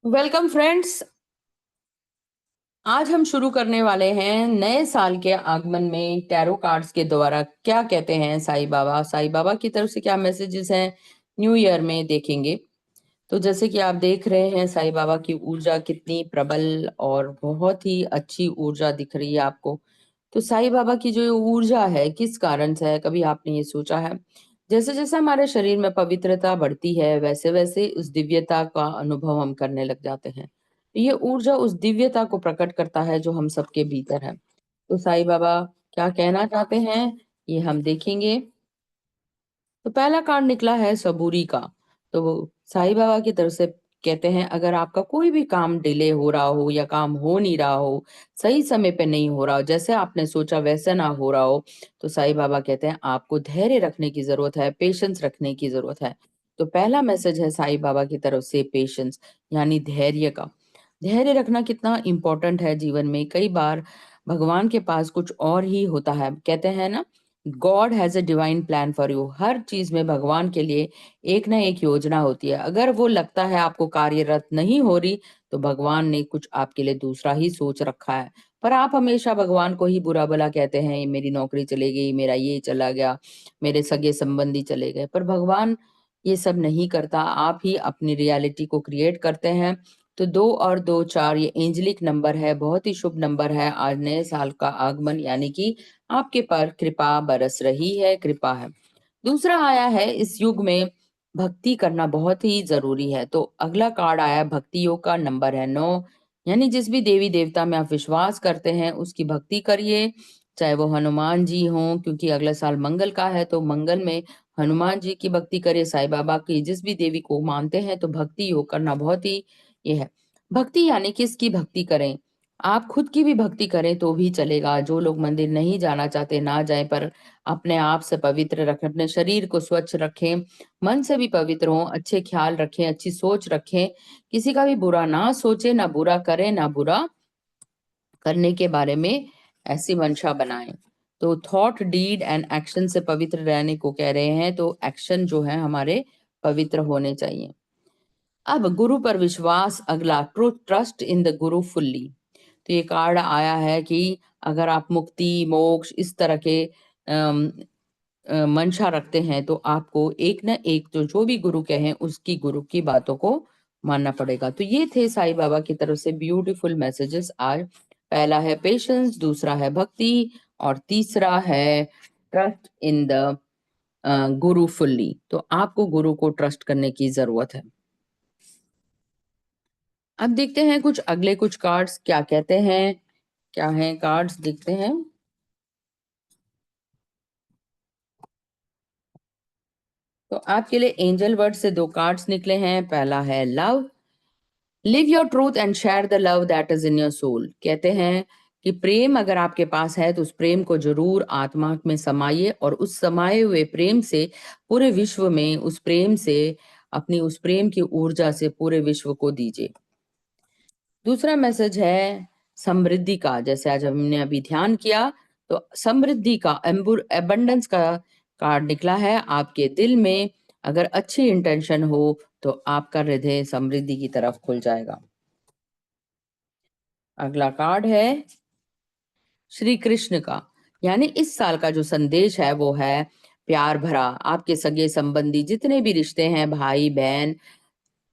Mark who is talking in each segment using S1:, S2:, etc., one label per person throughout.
S1: Welcome friends. आज हम शुरू करने वाले हैं नए साल के आगमन में टैरो कार्ड्स के द्वारा क्या कहते हैं साईं बाबा की तरफ से क्या मैसेजेस हैं न्यू ईयर में देखेंगे। तो जैसे कि आप देख रहे हैं साईं बाबा की ऊर्जा कितनी प्रबल और बहुत ही अच्छी ऊर्जा दिख रही है आपको। तो साईं बाबा की जो ऊर्जा है किस कारण से है, कभी आपने ये सोचा है? जैसे जैसे हमारे शरीर में पवित्रता बढ़ती है वैसे वैसे उस दिव्यता का अनुभव हम करने लग जाते हैं। ये ऊर्जा उस दिव्यता को प्रकट करता है जो हम सबके भीतर है। तो साईं बाबा क्या कहना चाहते हैं ये हम देखेंगे। तो पहला कार्ड निकला है सबूरी का। तो साईं बाबा की तरफ से कहते हैं अगर आपका कोई भी काम डिले हो रहा हो या काम हो नहीं रहा हो, सही समय पे नहीं हो रहा हो, जैसे आपने सोचा वैसा ना हो रहा हो, तो साईं बाबा कहते हैं आपको धैर्य रखने की जरूरत है, पेशेंस रखने की जरूरत है। तो पहला मैसेज है साईं बाबा की तरफ से पेशेंस यानी धैर्य का। धैर्य रखना कितना इम्पोर्टेंट है जीवन में। कई बार भगवान के पास कुछ और ही होता है, कहते हैं ना, God has a divine plan for you. हर चीज में भगवान के लिए एक ना एक योजना होती है। अगर वो लगता है आपको कार्यरत नहीं हो रही, तो भगवान ने कुछ आपके लिए दूसरा ही सोच रखा है। पर आप हमेशा भगवान को ही बुरा भला कहते हैं, "ये मेरी नौकरी चली गई, मेरा ये चला गया, मेरे सगे संबंधी चले गए।" पर भगवान ये सब नहीं करता। आप ही अपनी रियलिटी को क्रिएट करते हैं। तो 2 और 2 4 ये एंजलिक नंबर है, बहुत ही शुभ नंबर है। आज नए साल का आगमन यानी कि आपके पर कृपा बरस रही है, कृपा है। दूसरा आया है इस युग में भक्ति करना बहुत ही जरूरी है। तो अगला कार्ड आया भक्ति योग का, नंबर है 9। यानी जिस भी देवी देवता में आप विश्वास करते हैं उसकी भक्ति करिए, चाहे वो हनुमान जी हों, क्योंकि अगला साल मंगल का है। तो मंगल में हनुमान जी की भक्ति करिए, साईं बाबा की, जिस भी देवी को मानते हैं। तो भक्ति योग करना बहुत ही ये है। भक्ति यानी किसकी भक्ति करें? आप खुद की भी भक्ति करें तो भी चलेगा। जो लोग मंदिर नहीं जाना चाहते ना जाएं, पर अपने आप से पवित्र रखें, अपने शरीर को स्वच्छ रखें, मन से भी पवित्र हों, अच्छे ख्याल रखें, अच्छी सोच रखें, किसी का भी बुरा ना सोचे, ना बुरा करें, ना बुरा करने के बारे में ऐसी मंशा बनाएं। तो थॉट डीड एंड एक्शन से पवित्र रहने को कह रहे हैं। तो एक्शन जो है हमारे पवित्र होने चाहिए। अब गुरु पर विश्वास, अगला trust in the Guru fully. तो ये कार्ड आया है कि अगर आप मुक्ति मोक्ष इस तरह के अम, मंशा रखते हैं, तो आपको एक ना एक जो भी गुरु कहें उसकी गुरु की बातों को मानना पड़ेगा। तो ये थे साईं बाबा की तरफ से ब्यूटीफुल मैसेजेस आज। पहला है पेशेंस, दूसरा है भक्ति, और तीसरा है trust in the Guru fully. तो आपको गुरु को ट्रस्ट करने की जरूरत है। अब देखते हैं कुछ अगले कुछ कार्ड्स क्या कहते हैं। क्या है कार्ड्स, देखते हैं। तो आपके लिए एंजल वर्ड से 2 कार्ड्स निकले हैं। पहला है love, live your truth and share the love that is in your soul. कहते हैं कि प्रेम अगर आपके पास है तो उस प्रेम को जरूर आत्मा में समाइए, और उस समाये हुए प्रेम से पूरे विश्व में, उस प्रेम से, अपनी उस प्रेम की ऊर्जा से पूरे विश्व को दीजिए। दूसरा मैसेज है समृद्धि का। जैसे आज हमने अभी ध्यान किया, तो समृद्धि का, एबंडेंस का कार्ड निकला है। आपके दिल में अगर अच्छी इंटेंशन हो तो आपका हृदय समृद्धि की तरफ खुल जाएगा। अगला कार्ड है श्री कृष्ण का। यानी इस साल का जो संदेश है वो है प्यार भरा। आपके सगे संबंधी जितने भी रिश्ते हैं, भाई बहन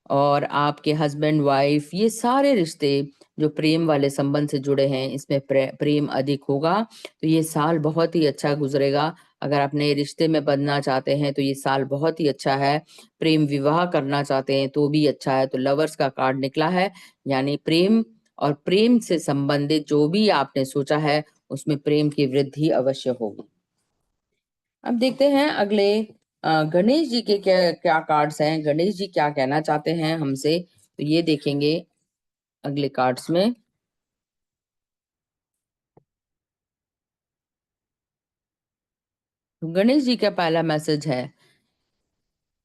S1: और आपके हस्बैंड वाइफ, ये सारे रिश्ते जो प्रेम वाले संबंध से जुड़े हैं, इसमें प्रेम अधिक होगा। तो ये साल बहुत ही अच्छा गुजरेगा। अगर आप नए रिश्ते में बंधना चाहते हैं तो ये साल बहुत ही अच्छा है। प्रेम विवाह करना चाहते हैं तो भी अच्छा है। तो लवर्स का कार्ड निकला है, यानी प्रेम और प्रेम से संबंधित जो भी आपने सोचा है उसमें प्रेम की वृद्धि अवश्य होगी। अब देखते हैं अगले गणेश जी के क्या क्या कार्ड्स हैं, गणेश जी क्या कहना चाहते हैं हमसे। तो ये देखेंगे अगले कार्ड्स में। तो गणेश जी का पहला मैसेज है,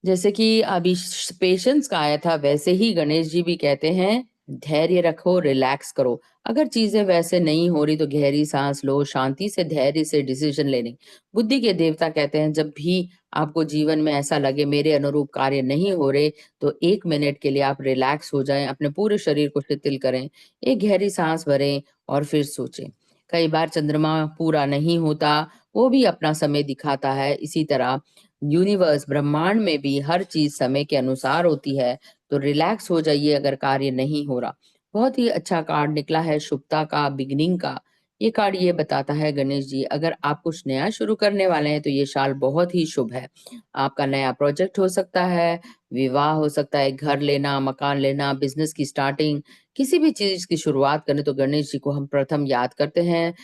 S1: जैसे कि अभी पेशेंस का आया था, वैसे ही गणेश जी भी कहते हैं धैर्य रखो, रिलैक्स करो। अगर चीज़ें वैसे नहीं हो रही तो गहरी साँस लो, शांति से, धैर्य से डिसीज़न लेने। बुद्धि के देवता कहते हैं जब भी आपको जीवन में ऐसा लगे मेरे अनुरूप कार्य नहीं हो रहे, तो 1 मिनट के लिए आप रिलैक्स हो जाएँ, अपने पूरे शरीर को शिथिल करें, एक गहरी साँस भरें और फिर सोचें। कई बार चंद्रमा पूरा नहीं होता, वो भी अपना समय दिखाता है। इसी तरह यूनिवर्स, ब्रह्मांड में भी हर चीज़ समय के अनुसार होती है। तो रिलैक्स हो जाइए अगर कार्य नहीं हो रहा। बहुत ही अच्छा कार्ड निकला है शुभता का, बिगिनिंग का। ये कार्ड ये बताता है गणेश जी, अगर आप कुछ नया शुरू करने वाले हैं तो ये साल बहुत ही शुभ है। आपका नया प्रोजेक्ट हो सकता है, विवाह हो सकता है, घर लेना, मकान लेना, बिजनेस की स्टार्टिंग, किसी भी चीज की शुरुआत करने तो गणेश जी को हम प्रथम याद करते हैं।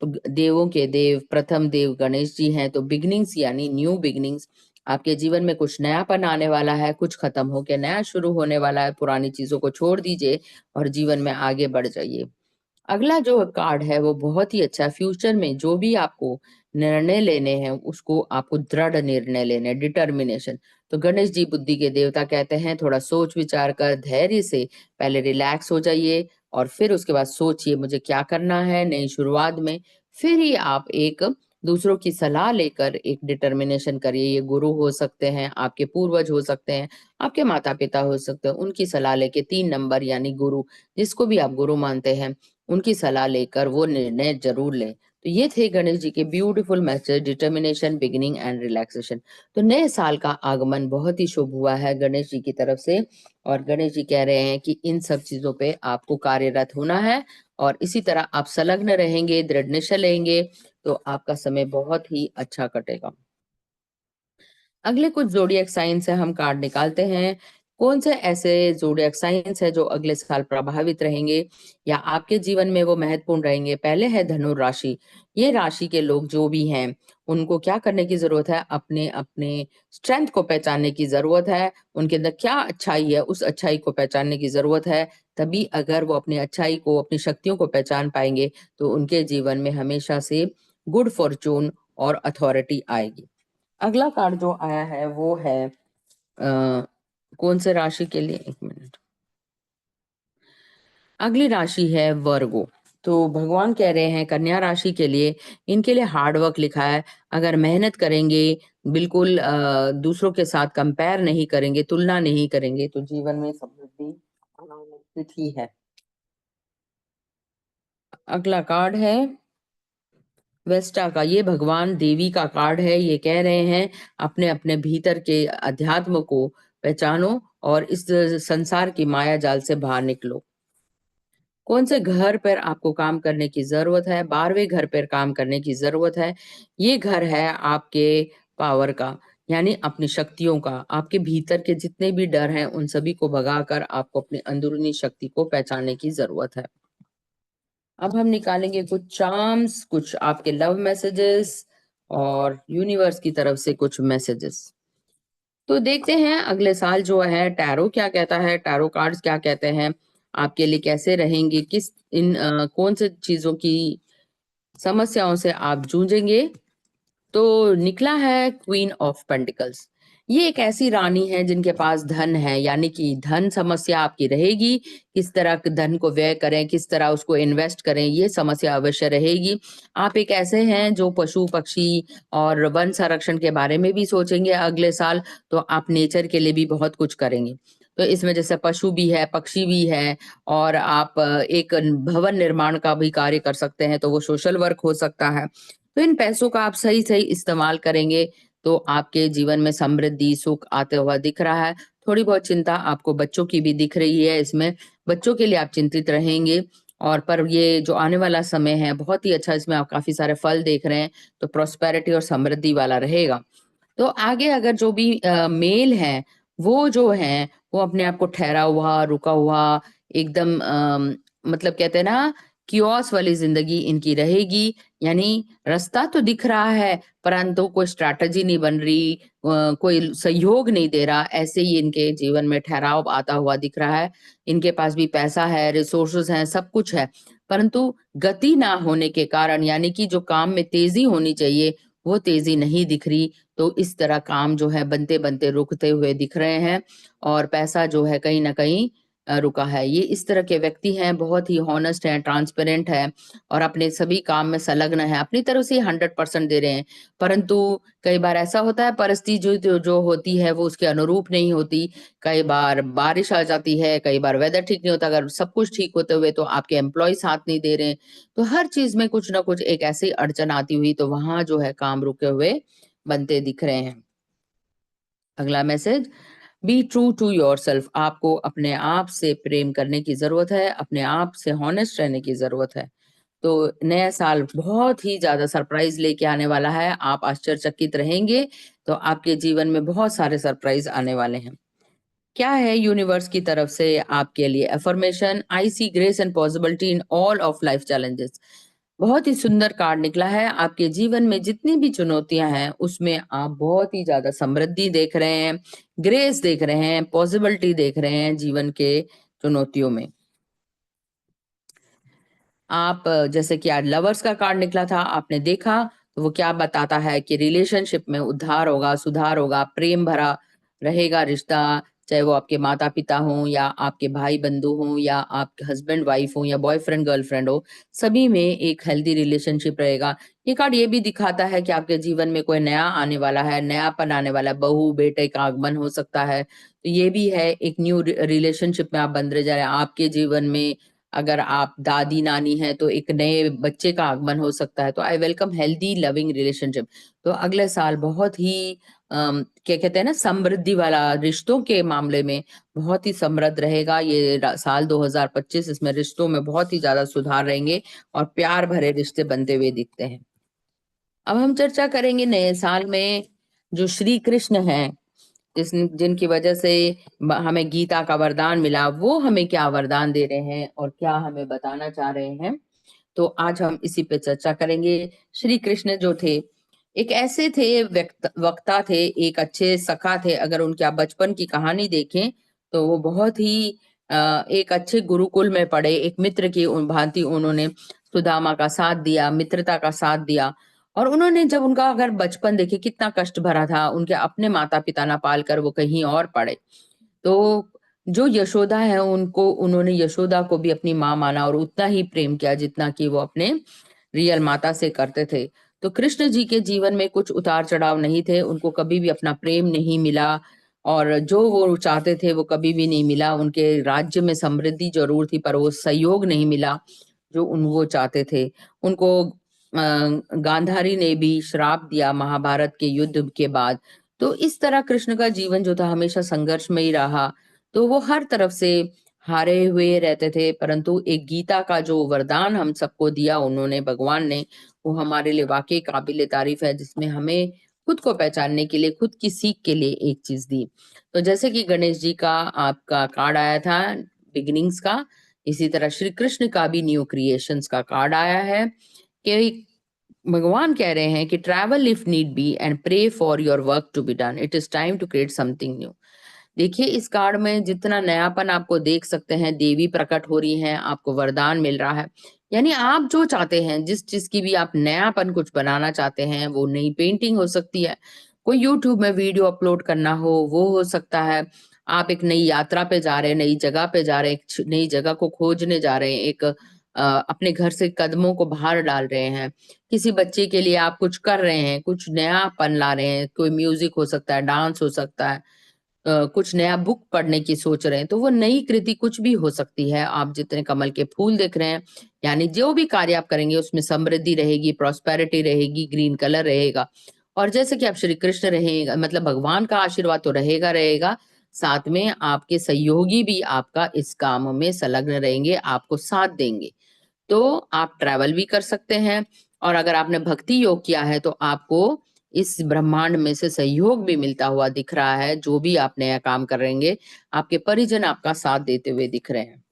S1: तो देवों के देव, प्रथम देव गणेश जी हैं, तो बिगिनिंग्स यानी न्यू बिगिनिंग्स। आपके जीवन में कुछ नयापन आने वाला है, कुछ खत्म होके नया शुरू होने वाला है। पुरानी चीजों को छोड़ दीजिए और जीवन में आगे बढ़ जाइए। अगला जो कार्ड है वो बहुत ही अच्छा है। फ्यूचर में जो भी आपको निर्णय लेने हैं उसको आपको दृढ़ निर्णय लेने, डिटर्मिनेशन। तो गणेश जी बुद्धि के देवता कहते हैं थोड़ा सोच विचार कर धैर्य से पहले रिलैक्स हो जाइए और फिर उसके बाद सोचिए मुझे क्या करना है नई शुरुआत में। फिर ही आप एक दूसरों की सलाह लेकर एक डिटर्मिनेशन करिए। ये गुरु हो सकते हैं, आपके पूर्वज हो सकते हैं, आपके माता पिता हो सकते हैं, उनकी सलाह लेके 3 नंबर यानी गुरु, जिसको भी आप गुरु मानते हैं, उनकी सलाह लेकर वो निर्णय जरूर लें। तो ये थे गणेश जी के beautiful message, determination, beginning and relaxation. तो नए साल का आगमन बहुत ही शुभ हुआ है गणेश जी की तरफ से, और गणेश जी कह रहे हैं कि इन सब चीजों पे आपको कार्यरत होना है और इसी तरह आप संलग्न रहेंगे, दृढ़ निश्चय लेंगे, तो आपका समय बहुत ही अच्छा कटेगा। अगले कुछ ज़ोडिएक साइन से हम कार्ड निकालते हैं। कौन से ऐसे ज़ोडिएक साइन्स है जो अगले साल प्रभावित रहेंगे या आपके जीवन में वो महत्वपूर्ण रहेंगे? पहले है धनु राशि। ये राशि के लोग जो भी हैं, उनको क्या करने की ज़रूरत है? अपने स्ट्रेंथ को पहचानने की ज़रूरत है। उनके अंदर क्या अच्छाई है, उस अच्छाई को पहचानने की ज़रूरत है। तभी अगर वो अपनी अच्छाई को, अपनी शक्तियों को पहचान पाएँगे, तो उनके जीवन में हमेशा से गुड फॉर्च्यून और अथॉरिटी आएगी। अगला कार्ड जो आया है वो है कौन से राशि के लिए, एक मिनट। अगली राशि है वर्गो। तो भगवान कह रहे हैं कन्या राशि के लिए, इनके लिए हार्ड वर्क लिखा है। अगर मेहनत करेंगे, बिल्कुल दूसरों के साथ कंपेयर नहीं करेंगे, तुलना नहीं करेंगे, तो जीवन में समृद्धि निश्चित ही है। अगला कार्ड है वेस्टा का। ये भगवान देवी का कार्ड है। ये कह रहे हैं अपने अपने भीतर के अध्यात्म को पहचानो और इस संसार की माया जाल से बाहर निकलो। कौन से घर पर आपको काम करने की जरूरत है? 12वें घर पर काम करने की जरूरत है। ये घर है आपके पावर का, यानी अपनी शक्तियों का। आपके भीतर के जितने भी डर हैं उन सभी को भगाकर आपको अपनी अंदरूनी शक्ति को पहचानने की जरूरत है। अब हम निकालेंगे कुछ चार्म्स, कुछ आपके लव मैसेजेस और यूनिवर्स की तरफ से कुछ मैसेजेस। तो देखते हैं अगले साल जो है टैरो क्या कहता है, टैरो कार्ड्स क्या कहते हैं, आपके लिए कैसे रहेंगे, किस कौन से चीजों की समस्याओं से आप जूझेंगे। तो निकला है क्वीन ऑफ पेंटिकल्स। ये एक ऐसी रानी है जिनके पास धन है, यानी कि धन समस्या आपकी रहेगी। किस तरह के धन को व्यय करें, किस तरह उसको इन्वेस्ट करें, ये समस्या अवश्य रहेगी। आप एक ऐसे हैं जो पशु पक्षी और वन संरक्षण के बारे में भी सोचेंगे अगले साल, तो आप नेचर के लिए भी बहुत कुछ करेंगे। तो इसमें जैसे पशु भी है, पक्षी भी है, और आप एक भवन निर्माण का भी कार्य कर सकते हैं, तो वो सोशल वर्क हो सकता है। तो इन पैसों का आप सही सही इस्तेमाल करेंगे तो आपके जीवन में समृद्धि सुख आते हुआ दिख रहा है। थोड़ी बहुत चिंता आपको बच्चों की भी दिख रही है इसमें, बच्चों के लिए आप चिंतित रहेंगे। और पर ये जो आने वाला समय है बहुत ही अच्छा, इसमें आप काफी सारे फल देख रहे हैं, तो प्रोस्पेरिटी और समृद्धि वाला रहेगा। तो आगे अगर जो भी मेल है वो जो है वो अपने आप को ठहरा हुआ, रुका हुआ, एकदम मतलब कहते हैं ना कियोस वाली जिंदगी इनकी रहेगी। यानी रास्ता तो दिख रहा है परंतु कोई स्ट्रैटेजी नहीं बन रही, कोई सहयोग नहीं दे रहा, ऐसे ही इनके जीवन में ठहराव आता हुआ दिख रहा है। इनके पास भी पैसा है, रिसोर्सेस हैं, सब कुछ है, परंतु गति ना होने के कारण, यानी कि जो काम में तेजी होनी चाहिए वो तेजी नहीं दिख रही। तो इस तरह काम जो है बनते बनते रुकते हुए दिख रहे हैं और पैसा जो है कहीं ना कहीं रुका है। ये इस तरह के व्यक्ति हैं, बहुत ही हॉनेस्ट हैं, ट्रांसपेरेंट हैं और अपने सभी काम में संलग्न हैं, अपनी तरफ से 100% दे रहे हैं। परंतु कई बार ऐसा होता है, परिस्थिति जो होती है वो उसके अनुरूप नहीं होती। कई बार बारिश आ जाती है, कई बार वेदर ठीक नहीं होता, अगर सब कुछ ठीक होते हुए तो आपके एम्प्लॉय साथ नहीं दे रहे हैं। तो हर चीज़ में कुछ ना कुछ एक ऐसी अड़चन आती हुई, तो वहाँ जो है काम रुके हुए बनते दिख रहे हैं। अगला message, be true to yourself. आपको अपने आप से प्रेम करने की ज़रूरत है, अपने आप से हॉनेस्ट रहने की ज़रूरत है। तो नया साल बहुत ही ज़्यादा सरप्राइज़ लेके आने वाला है, आप आश्चर्यचकित रहेंगे, तो आपके जीवन में बहुत सारे सरप्राइज़ आने वाले हैं। क्या है यूनिवर्स की तरफ से आपके लिए affirmation, I see grace and possibility in all of life challenges. बहुत ही सुंदर कार्ड निकला है। आपके जीवन में जितनी भी चुनौतियां हैं उसमें आप बहुत ही ज्यादा समृद्धि देख रहे हैं, ग्रेस देख रहे हैं, पॉसिबिलिटी देख रहे हैं जीवन के चुनौतियों में। आप जैसे कि आज लवर्स का कार्ड निकला था, आपने देखा, तो वो क्या बताता है कि रिलेशनशिप में उद्धार होगा, सुधार होगा, प्रेम भरा रहेगा रिश्ता, चाहे वो आपके माता पिता हों या आपके भाई बंधु हों या आपके हस्बैंड वाइफ हों या बॉयफ्रेंड गर्लफ्रेंड हो, सभी में एक हेल्दी रिलेशनशिप रहेगा। ये कार्ड ये भी दिखाता है कि आपके जीवन में कोई नया आने वाला है, नयापन आने वाला है, बहू बेटे का आगमन हो सकता है। तो ये भी है, एक न्यू रिलेशनशिप में आप बंधे जा रहे हैं। आपके जीवन में अगर आप दादी नानी हैं तो एक नए बच्चे का आगमन हो सकता है। तो I welcome healthy loving relationship. तो अगले साल बहुत ही क्या कहते हैं ना, समृद्धि वाला, रिश्तों के मामले में बहुत ही समृद्ध रहेगा ये साल 2025। इसमें रिश्तों में बहुत ही ज्यादा सुधार रहेंगे और प्यार भरे रिश्ते बनते हुए दिखते हैं। अब हम चर्चा करेंगे नए साल में जो श्री कृष्ण हैं, जिनकी वजह से हमें गीता का वरदान मिला, वो हमें क्या वरदान दे रहे हैं और क्या हमें बताना चाह रहे हैं। तो आज हम इसी पे चर्चा करेंगे। श्री कृष्ण जो थे, एक ऐसे थे, वक्ता थे, एक अच्छे सखा थे। अगर उनकी आप बचपन की कहानी देखें तो वो बहुत ही एक अच्छे गुरुकुल में पढ़े, एक मित्र की भांति उन्होंने सुदामा का साथ दिया, मित्रता का साथ दिया। और उन्होंने जब उनका अगर बचपन देखे कितना कष्ट भरा था, उनके अपने माता पिता ना पाल कर वो कहीं और पढ़े। तो जो यशोदा है, उनको उन्होंने यशोदा को भी अपनी माँ माना और उतना ही प्रेम किया जितना कि वो अपने रियल माता से करते थे। तो कृष्ण जी के जीवन में कुछ उतार चढ़ाव नहीं थे, उनको कभी भी अपना प्रेम नहीं मिला और जो वो चाहते थे वो कभी भी नहीं मिला। उनके राज्य में समृद्धि जरूर थी पर वो सहयोग नहीं मिला जो वो चाहते थे। उनको गांधारी ने भी श्राप दिया महाभारत के युद्ध के बाद। तो इस तरह कृष्ण का जीवन जो था हमेशा संघर्ष में ही रहा। तो वो हर तरफ से हारे हुए रहते थे, परंतु एक गीता का जो वरदान हम सबको दिया उन्होंने, भगवान ने, वो हमारे लिए वाकई काबिल तारीफ है, जिसमें हमें खुद को पहचानने के लिए, खुद की सीख के लिए एक चीज दी। तो जैसे कि गणेश जी का आपका कार्ड आया था बिगिनिंग्स का, इसी तरह श्री कृष्ण का भी न्यू क्रिएशंस का कार्ड आया है कि भगवान कह रहे हैं कि travel if need be and pray for your work to be done, it is time to create something new. देखिए इस कार्ड में जितना नयापन आपको देख सकते हैं, देवी प्रकट हो रही हैं, आपको वरदान मिल रहा है। यानी आप जो चाहते हैं, जिस चीज की भी आप नयापन कुछ बनाना चाहते हैं, वो नई पेंटिंग हो सकती है, कोई यूट्यूब में वीडियो अपलोड करना वो हो सकता है। आप एक नई यात्रा पे जा रहे हैं, नई जगह पे जा रहे हैं, एक नई जगह को खोजने जा रहे हैं, एक अपने घर से कदमों को बाहर डाल रहे हैं। किसी बच्चे के लिए आप कुछ कर रहे हैं, कुछ नयापन ला रहे हैं, कोई म्यूजिक हो सकता है, डांस हो सकता है, कुछ नया बुक पढ़ने की सोच रहे हैं, तो वो नई कृति कुछ भी हो सकती है। आप जितने कमल के फूल देख रहे हैं, यानी जो भी कार्य आप करेंगे उसमें समृद्धि रहेगी, प्रॉस्पेरिटी रहेगी, ग्रीन कलर रहेगा। और जैसे कि आप श्री कृष्ण रहेगा, मतलब भगवान का आशीर्वाद तो रहेगा रहेगा, साथ में आपके सहयोगी भी आपका इस काम में संलग्न रहेंगे, आपको साथ देंगे। तो आप ट्रैवल भी कर सकते हैं और अगर आपने भक्ति योग किया है तो आपको इस ब्रह्मांड में से सहयोग भी मिलता हुआ दिख रहा है। जो भी आप नया काम करेंगे, आपके परिजन आपका साथ देते हुए दिख रहे हैं।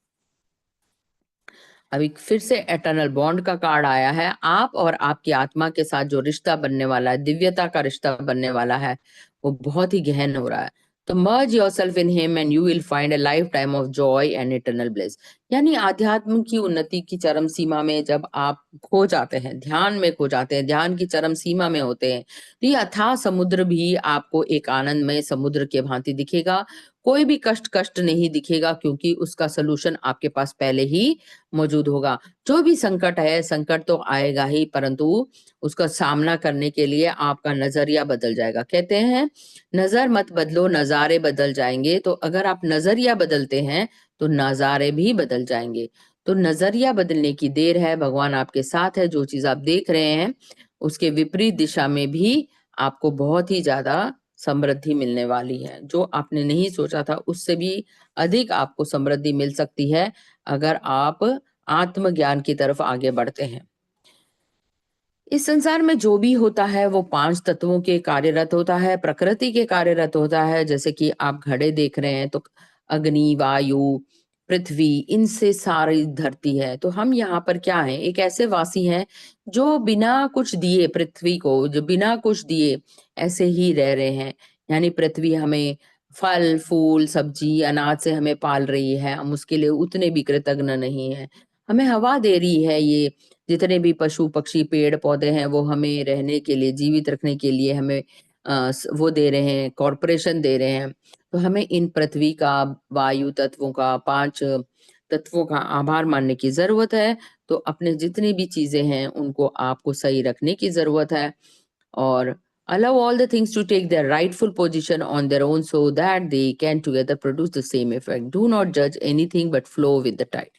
S1: अभी फिर से एटर्नल बॉन्ड का कार्ड आया है। आप और आपकी आत्मा के साथ जो रिश्ता बनने वाला है, दिव्यता का रिश्ता बनने वाला है, वो बहुत ही गहन हो रहा है। तो merge yourself in him and you will find a lifetime of joy and eternal bliss. यानी आध्यात्म की उन्नति की चरम सीमा में जब आप खो जाते हैं, ध्यान में खो जाते हैं, ध्यान की चरम सीमा में होते हैं, तो ये अथाह समुद्र भी आपको एक आनंदमय समुद्र के भांति दिखेगा। कोई भी कष्ट नहीं दिखेगा, क्योंकि उसका सॉल्यूशन आपके पास पहले ही मौजूद होगा। जो भी संकट है, संकट तो आएगा ही, परंतु उसका सामना करने के लिए आपका नजरिया बदल जाएगा। कहते हैं नजर मत बदलो, नजारे बदल जाएंगे। तो अगर आप नजरिया बदलते हैं तो नज़ारे भी बदल जाएँगे। तो नज़रिया बदलने की देर है, भगवान आपके साथ है, जो चीज़ आप देख रहे हैं, उसके विपरीत दिशा में भी आपको बहुत ही ज़्यादा समृद्धि मिलने वाली है। जो आपने नहीं सोचा था, उससे भी अधिक आपको समृद्धि मिल सकती है, अगर आप आत्मज्ञान की तरफ आगे बढ़ते हैं। इस संसार में जो भी होता है वो 5 तत्वों के कार्यरत होता है, प्रकृति के कार्यरत होता है। जैसे कि आप घड़े देख रहे हैं तो अग्नि, वायु, पृथ्वी, इनसे सारी धरती है। तो हम यहाँ पर क्या हैं? एक ऐसे वासी हैं जो बिना कुछ दिए पृथ्वी को, जो बिना कुछ दिए ऐसे ही रह रहे हैं। यानी पृथ्वी हमें फल, फूल, सब्जी, अनाज से हमें पाल रही है, हम उसके लिए उतने भी कृतज्ञ नहीं हैं। हमें हवा दे रही है ये, जितने भी पशु पक्षी पेड़ पौधे हैं वो हमें रहने के लिए, जीवित रखने के लिए हमें वो दे रहे हैं, कॉर्पोरेशन दे रहे हैं। तो हमें इन पृथ्वी का, वायु तत्वों का, 5 तत्वों का आभार मानने की जरूरत है। तो अपने जितनी भी चीजें हैं उनको आपको सही रखने की जरूरत है, और allow all the things to take their rightful position on their own so that they can together produce the same effect. Do not judge anything but flow with the tide.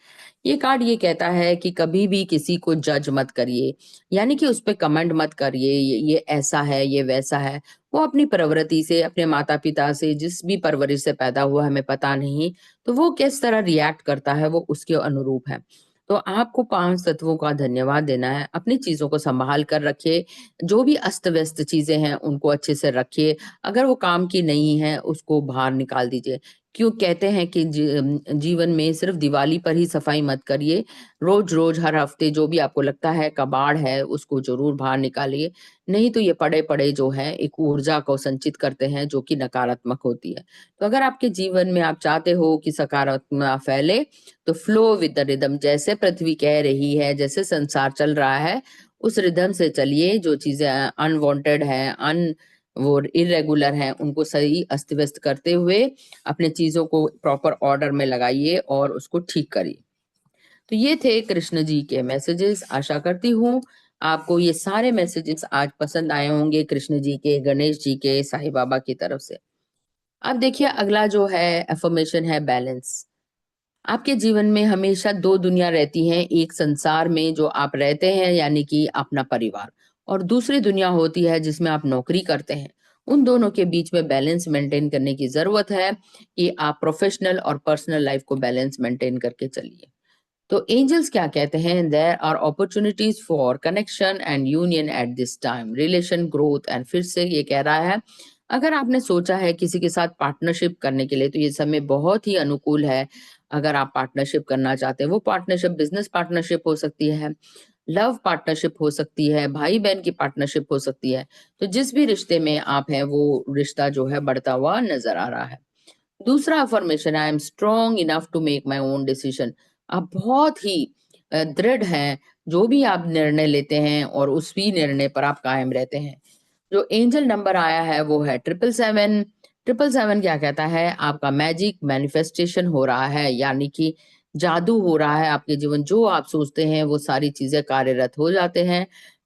S1: ये कार्ड ये कहता है कि कभी भी किसी को जज मत करिए, यानी कि उस पे कमेंट मत करिए, ये ऐसा है, ये वैसा है। वो अपनी प्रवृत्ति से, अपने माता पिता से, जिस भी परवरिश से पैदा हुआ हमें पता नहीं, तो वो किस तरह रिएक्ट करता है वो उसके अनुरूप है। तो आपको 5 तत्वों का धन्यवाद देना है, अपनी चीजों को संभाल कर रखिए। जो भी अस्त-व्यस्त चीज़ें हैं, उनको अच्छे से रखिए। अगर वो काम की नहीं है, उसको बाहर निकाल दीजिए। क्यों कहते हैं कि जीवन में सिर्फ़ दिवाली पर ही सफाई मत करिए। रोज़-रोज़, हर हफ्ते जो भी आपको लगता है कबाड़ है, उसको ज़रूर बाहर निकालिए। नहीं तो ये पड़े-पड़े जो हैं, एक ऊर्जा को संचित करते हैं, जो कि नकारात्मक होती है। तो अगर आपके जीवन में आप चाहते हो कि सकारात्मकता फैले, तो फ्लो विद द रिदम, जैसे पृथ्वी कह रही है, जैसे संसार चल रहा है, उस रिदम से चलिए। जो चीज़ें अनवांटेड हैं, वो इर्रेगुलर हैं, उनको सही अस्त-व्यस्त करते हुए अपने चीज़ों को प्रॉपर ऑर्डर में लगाइए और उसको ठीक करिए। तो ये थे कृष्ण जी के मैसेजेस। आशा करती हूँ आपको ये सारे मैसेजेस आज पसंद आए होंगे, कृष्ण जी के, गणेश जी के, साईं बाबा की तरफ से। अब देखिए अगला जो है अफ़र्मेशन है बैलेंस। आपके जीवन में हमेशा 2 दुनिया रहती हैं, एक संसार में जो आप रहते हैं यानी कि अपना परिवार, और दूसरी दुनिया होती है जिसमें आप नौकरी करते हैं। उन दोनों के बीच में बैलेंस मेंटेन करने की ज़रूरत है कि आप प्रोफ़ेशनल और पर्सनल लाइफ़ को बैलेंस मेंटेन करके चलिए। तो एंजल्स क्या कहते हैं? There are opportunities for connection and union at this time, relation growth and, फिर से ये कह रहा है अगर आपने सोचा है किसी के साथ पार्टनरशिप करने के लिए, तो ये समय बहुत ही अनुकूल है। अगर आप पार्टनरशिप करना चाहते हैं, वो पार्टनरशिप बिजनेस पार्टनरशिप हो सकती है, लव पार्टनरशिप हो सकती है, भाई बहन की पार्टनरशिप हो सकती है। तो जिस भी रिश्ते में आप हैं वो रिश्ता जो है बढ़ता हुआ नजर आ रहा है। दूसरा affirmation, I am strong enough to make my own decision. आप बहुत ही दृढ़ हैं, जो भी आप निर्णय लेते हैं और उसी निर्णय पर आप कायम रहते हैं। जो एंजल नंबर आया है वो है 777। 777 क्या कहता है? आपका मैजिक मैनिफेस्टेशन हो रहा है, यानी कि जादू हो रहा है आपके जीवन। जो आप सोचते हैं वो सारी चीजें कार्यरत हो जाते हैं।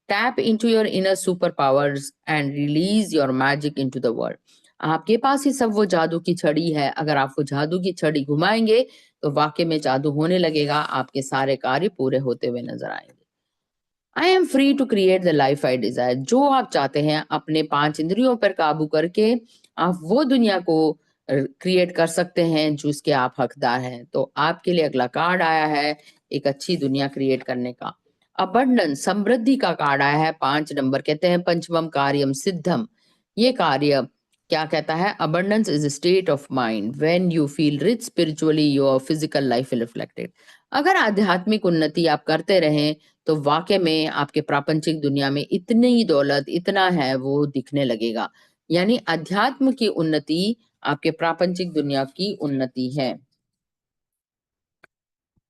S1: Tap into your inner super powers and release your magic into the world. आपके पास ही सब वो जादू की छड़ी है, अगर आप वो जादू की छड़ी घुमाएंगे तो वाकई में जादू होने लगेगा, आपके सारे कार्य पूरे होते हुए नजर आएंगे। I am free to create the life I desire. जो आप चाहते हैं अपने 5 इंद्रियों पर काबू करके आप वो दुनिया को क्रिएट कर सकते हैं जिसके आप हकदार हैं। तो आपके लिए अगला कार्ड आया है एक अच्छी दुनिया क्रिएट करने का, अबंडेंस, समृद्धि का कार्ड आया है 5 नंबर। कहते हैं पंचमम कार्यम सिद्धम। ये कार्य क्या कहता है? Abundance is state of mind when you feel rich spiritually, your physical life reflected. अगर आध्यात्मिक उन्नति आप करते रहें तो वाकई में आपके प्रापंचिक दुनिया में इतनी दौलत, इतना है, वो दिखने लगेगा। यानी अध्यात्म की उन्नति आपके प्रापंचिक दुनिया की उन्नति है।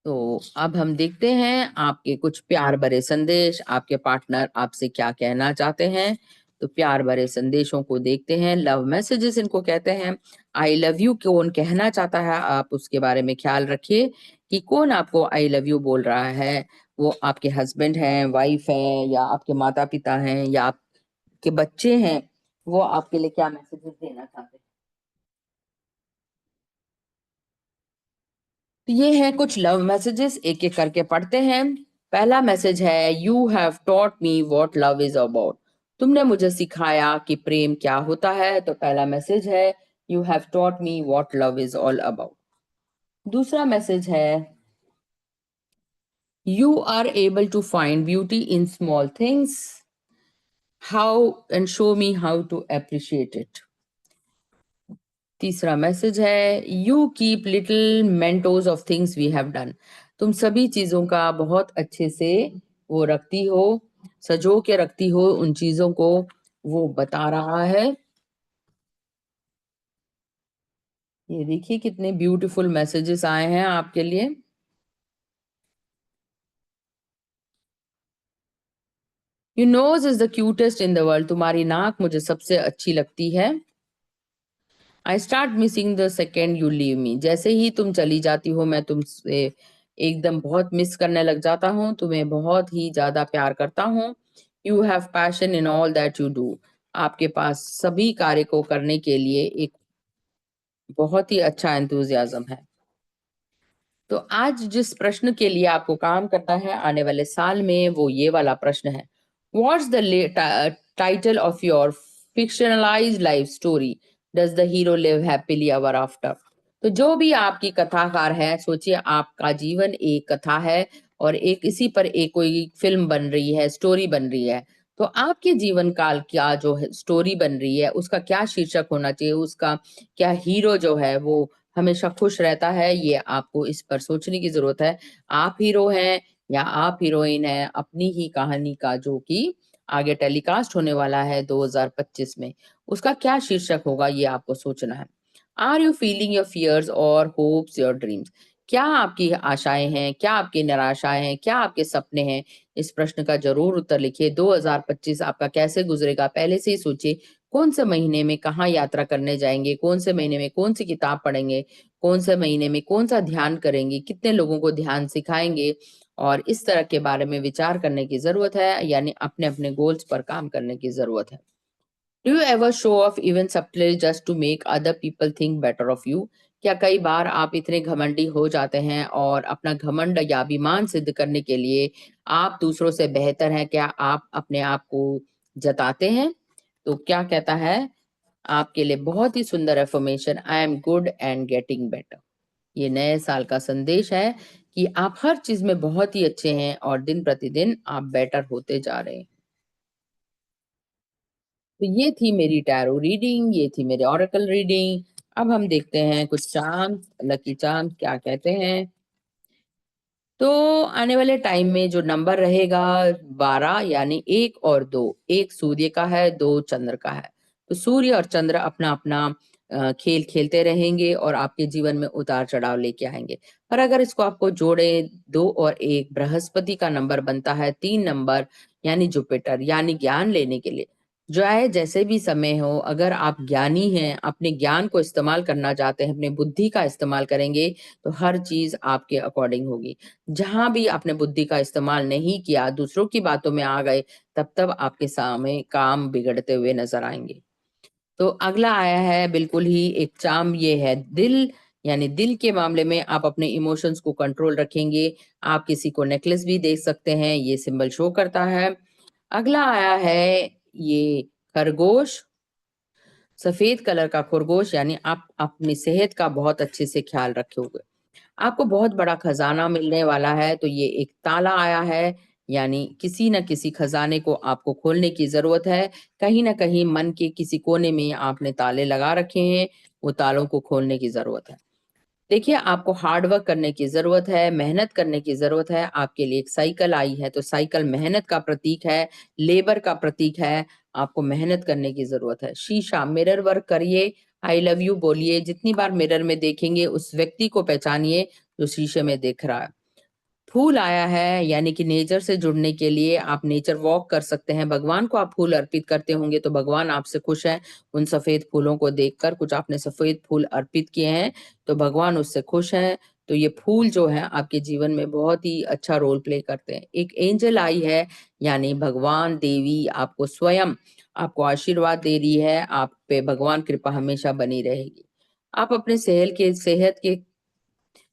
S1: तो अब हम देखते हैं आपके कुछ प्यार भरे संदेश, आपके पार्टनर आपसे क्या कहना चाहते हैं। तो प्यार भरे संदेशों को देखते हैं, लव मैसेजेस इनको कहते हैं। आई लव यू कौन कहना चाहता है, आप उसके बारे में ख्याल रखिए कि कौन आपको आई लव यू बोल रहा है। वो आपके हस्बैंड हैं, वाइफ हैं, या आपके माता-पिता हैं, या आपके बच्चे हैं, वो आपके लिए क्या मैसेजेस देना चाहते हैं। तो ये है कुछ लव मैसेजेस, एक एक करके पढ़ते हैं। पहला मैसेज है, you have taught me what love is about. तुमने मुझे सिखाया कि प्रेम क्या होता है। तो पहला मैसेज है, you have taught me what love is all about. दूसरा मैसेज है, you are able to find beauty in small things, how and show me how to appreciate it. तीसरा मैसेज है, you keep little mementos of things we have done. तुम सभी चीजों का बहुत अच्छे से वो रखती हो, सजो के रखती हो उन चीजों को, वो बता रहा है। ये देखिए कितने ब्यूटीफुल मैसेजेस आए हैं आपके लिए। Your nose is the cutest in the world. तुम्हारी नाक मुझे सबसे अच्छी लगती है। I start missing the second you leave me. जैसे ही तुम चली जाती हो मैं तुमसे एकदम बहुत मिस करने लग जाता हूँ, तुम्हें बहुत ही ज्यादा प्यार करता हूँ। You have passion in all that you do. आपके पास सभी कार्य को करने के लिए एक बहुत ही अच्छा एंथुजियाज्म है। तो आज जिस प्रश्न के लिए आपको काम करना है आने वाले साल में, वो ये वाला प्रश्न है, what's the title of your fictionalised life story, does the hero live happily ever after. तो जो भी आपकी कथाकार है, सोचिए आपका जीवन एक कथा है और एक इसी पर एक कोई फिल्म बन रही है, स्टोरी बन रही है। तो आपके जीवन काल क्या जो है स्टोरी बन रही है, उसका क्या शीर्षक होना चाहिए, उसका क्या हीरो जो है वो हमेशा खुश रहता है, ये आपको इस पर सोचने की जरूरत है। आप हीरो हैं या आप हीरोइन हैं अपनी ही कहानी का, जो कि आगे टेलीकास्ट होने वाला है 2025 में, उसका क्या शीर्षक होगा ये आपको सोचना है। Are you feeling your fears और होप्स योर ड्रीम्स। क्या आपकी आशाएं हैं, क्या आपकी निराशाएं हैं, क्या आपके सपने हैं। इस प्रश्न का जरूर उत्तर लिखिए। 2025 आपका कैसे गुजरेगा पहले से ही सोचिए। कौन से महीने में कहाँ यात्रा करने जाएंगे, कौन से महीने में कौन सी किताब पढ़ेंगे, कौन से महीने में कौन सा ध्यान करेंगे, कितने लोगों को ध्यान सिखाएंगे, और इस तरह के बारे में विचार करने की जरूरत है, यानी अपने अपने गोल्स पर काम करने की जरूरत है। Do you ever show off even subtly just to make other people think better of you. क्या कई बार आप इतने घमंडी हो जाते हैं और अपना घमंड या अभिमान सिद्ध करने के लिए आप दूसरों से बेहतर हैं, क्या आप अपने आप को जताते हैं। तो क्या कहता है आपके लिए बहुत ही सुंदर affirmation, I am good and getting better. ये नए साल का संदेश है कि आप हर चीज में बहुत ही अच्छे हैं और दिन प्रतिदिन आप बेटर होते जा रहे हैं। तो ये थी मेरी टैरो रीडिंग, ये थी मेरी ऑरेकल रीडिंग। अब हम देखते हैं कुछ चार्म्स, लकी चार्म्स क्या कहते हैं। तो आने वाले टाइम में जो नंबर रहेगा 12, यानी 1 और 2, एक सूर्य का है, 2 चंद्र का है। तो सूर्य और चंद्र अपना अपना खेल खेलते रहेंगे और आपके जीवन में उतार चढ़ाव लेके आएंगे। पर अगर इसको आपको जोड़े, 2 और 1 बृहस्पति का नंबर बनता है, 3 नंबर यानी जुपिटर, यानी ज्ञान लेने के लिए। चाहे जैसे भी समय हो, अगर आप ज्ञानी हैं, अपने ज्ञान को इस्तेमाल करना चाहते हैं, अपने बुद्धि का इस्तेमाल करेंगे, तो हर चीज आपके अकॉर्डिंग होगी। जहां भी आपने बुद्धि का इस्तेमाल नहीं किया, दूसरों की बातों में आ गए, तब तब आपके सामने काम बिगड़ते हुए नजर आएंगे। तो अगला आया है बिल्कुल ही एक चार्म, ये है दिल। यानी दिल के मामले में आप अपने इमोशंस को कंट्रोल रखेंगे। आप किसी को नेकलेस भी दे सकते हैं, ये सिंबल शो करता है। अगला आया है ये खरगोश, सफेद कलर का खरगोश, यानी आप अपनी सेहत का बहुत अच्छे से ख्याल रखोगे। आपको बहुत बड़ा खजाना मिलने वाला है। तो ये एक ताला आया है, यानी किसी न किसी खजाने को आपको खोलने की जरूरत है। कहीं ना कहीं मन के किसी कोने में आपने ताले लगा रखे हैं, वो तालों को खोलने की जरूरत है। देखिए आपको हार्ड वर्क करने की जरूरत है, मेहनत करने की जरूरत है। आपके लिए एक साइकिल आई है, तो साइकिल मेहनत का प्रतीक है, लेबर का प्रतीक है। आपको मेहनत करने की जरूरत है। शीशा, मिरर वर्क करिए, आई लव यू बोलिए। जितनी बार मिरर में देखेंगे उस व्यक्ति को पहचानिए जो शीशे में देख रहा है। फूल आया है यानी कि नेचर से जुड़ने के लिए आप नेचर वॉक कर सकते हैं। भगवान को आप फूल अर्पित करते होंगे तो भगवान आपसे खुश हैं। उन सफ़ेद फूलों को देखकर कुछ आपने सफ़ेद फूल अर्पित किए हैं, तो भगवान उससे खुश हैं। तो ये फूल जो हैं आपके जीवन में बहुत ही अच्छा रोल प्ले करते हैं। एक एंजल आई है यानी भगवान, देवी आपको स्वयं आपको आशीर्वाद दे रही है, आप पे भगवान कृपा हमेशा बनी रहेगी। आप अपने सेहत के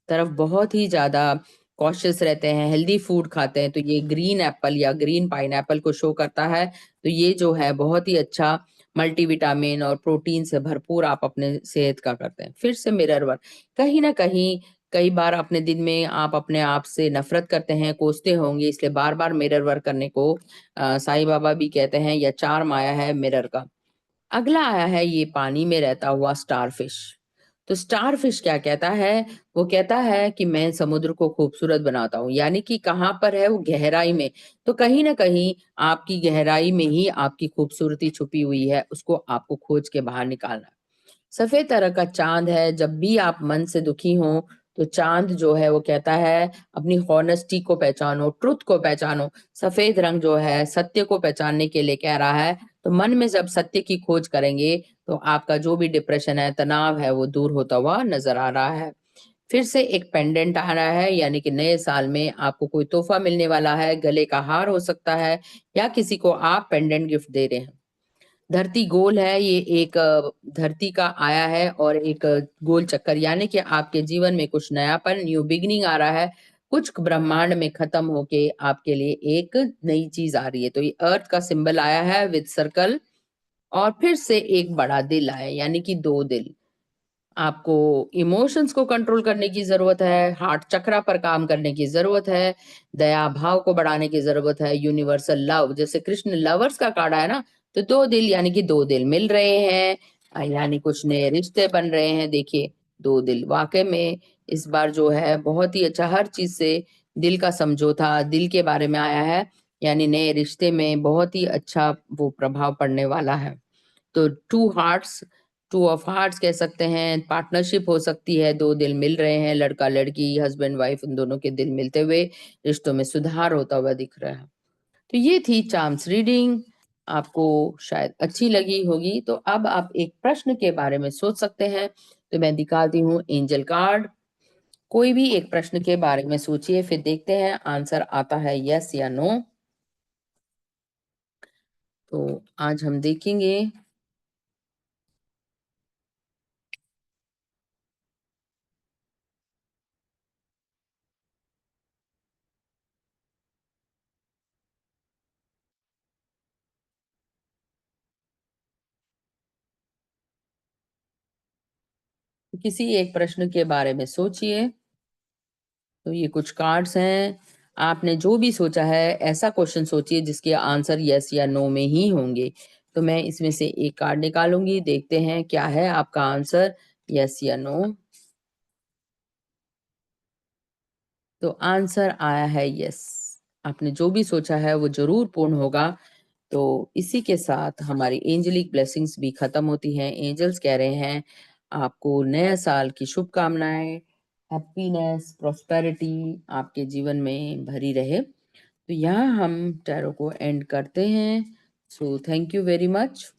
S1: तरफ बहुत ही ज़्यादा कॉशियस रहते हैं, हेल्दी फूड खाते हैं, तो ये ग्रीन एप्पल या ग्रीन पाइनएप्पल को शो करता है। तो ये जो है बहुत ही अच्छा मल्टीविटामिन और प्रोटीन से भरपूर आप अपने सेहत का करते हैं। फिर से मिरर वर्क, कहीं न कहीं कई बार अपने दिन में आप अपने आप से नफ़रत करते हैं, कोसते होंगे, इसलिए बार-बार मिरर वर्क करने को साईं बाबा भी कहते हैं या चार्म आया है मिरर का। अगला आया है ये पानी में रहता हुआ स्टारफिश। तो स्टारफिश क्या कहता है? वो कहता है कि मैं समुद्र को खूबसूरत बनाता हूँ, यानी कि कहाँ पर है वो गहराई में। तो कहीं न कहीं आपकी गहराई में ही आपकी खूबसूरती छुपी हुई है, उसको आपको खोज के बाहर निकालना है। सफ़ेद तरह का चाँद है, जब भी आप मन से दुखी हों, तो चाँद जो है वो कहता है अपनी हॉनेस्टी को पहचानो, ट्रुथ को पहचानो। सफ़ेद रंग जो है सत्य को पहचानने के लिए कह रहा है, तो मन में जब सत्य की खोज करेंगे, तो आपका जो भी डिप्रेशन है, तनाव है, वो दूर होता हुआ नज़र आ रहा है। फिर से एक पेंडेंट आ रहा है, यानी कि नए साल में आपको कोई तोहफ़ा मिलने वाला है, गले का हार हो सकता है या किसी को आप पेंडेंट गिफ्ट दे रहे हैं। धरती गोल है, ये एक धरती का आया है और एक गोल चक्कर, यानी कि आपके जीवन में कुछ नयापन, न्यू बिगिनिंग आ रहा है। कुछ ब्रह्मांड में खत्म होके आपके लिए एक नई चीज़ आ रही है। तो ये अर्थ का सिंबल आया है विद सर्कल और फिर से एक बड़ा दिल आया, यानी कि 2 दिल। आपको इमोशंस को कंट्रोल करने की ज़रूरत है, हार्ट चक्रा पर काम करने की ज़रूरत है, दया भाव को बढ़ाने की ज़रूरत है, यूनिवर्सल लव जैसे कृष्ण लवर्स का कार्ड है ना, तो 2 दिल यानी कि 2 दिल मिल रहे हैं यानी कुछ नए रिश्ते बन रहे हैं। देखिए 2 दिल वाक़ई में इस बार जो है बहुत ही अच्छा हर चीज़ से दिल का समझौता, दिल के बारे में आया है, यानी नए रिश्ते में बहुत ही अच्छा वो प्रभाव पड़ने वाला है। तो टू ऑफ हार्ट्स कह सकते हैं, पार्टनरशिप हो सकती है, 2 दिल मिल रहे हैं, लड़का-लड़की, हस्बैंड-वाइफ उन दोनों के दिल मिलते हुए रिश्तों में सुधार होता हुआ दिख रहा है। तो ये थी चार्म्स रीडिंग, आपको शायद अच्छी लगी होगी, तो अब आप एक प्रश्न के बारे में सोच सकते हैं। तो मैं दिखाती हूँ एंजल कार्ड, कोई भी एक प्रश्न के बारे में सोचिए, फिर देखते हैं आंसर आता है येस या नो। तो आज हम देखेंगे किसी एक प्रश्न के बारे में सोचिए। तो ये कुछ कार्ड्स हैं। आपने जो भी सोचा है ऐसा क्वेश्चन सोचिए जिसके आंसर यस या नो में ही होंगे। तो मैं इसमें से एक कार्ड निकालूँगी, देखते हैं क्या है आपका आंसर, यस या नो। तो आंसर आया है यस। आपने जो भी सोचा है वो ज़रूर पूर्ण होगा। तो इसी के साथ हमारी एंजेलिक ब्लेसिंग्स भी खत्म होती हैं। एंजल्स कह रहे हैं आपको नए साल की शुभकामनाएँ, हैप्पीनेस, प्रॉस्पेरिटी आपके जीवन में भरी रहे। तो यहाँ हम टैरो को एंड करते हैं। So thank you very much.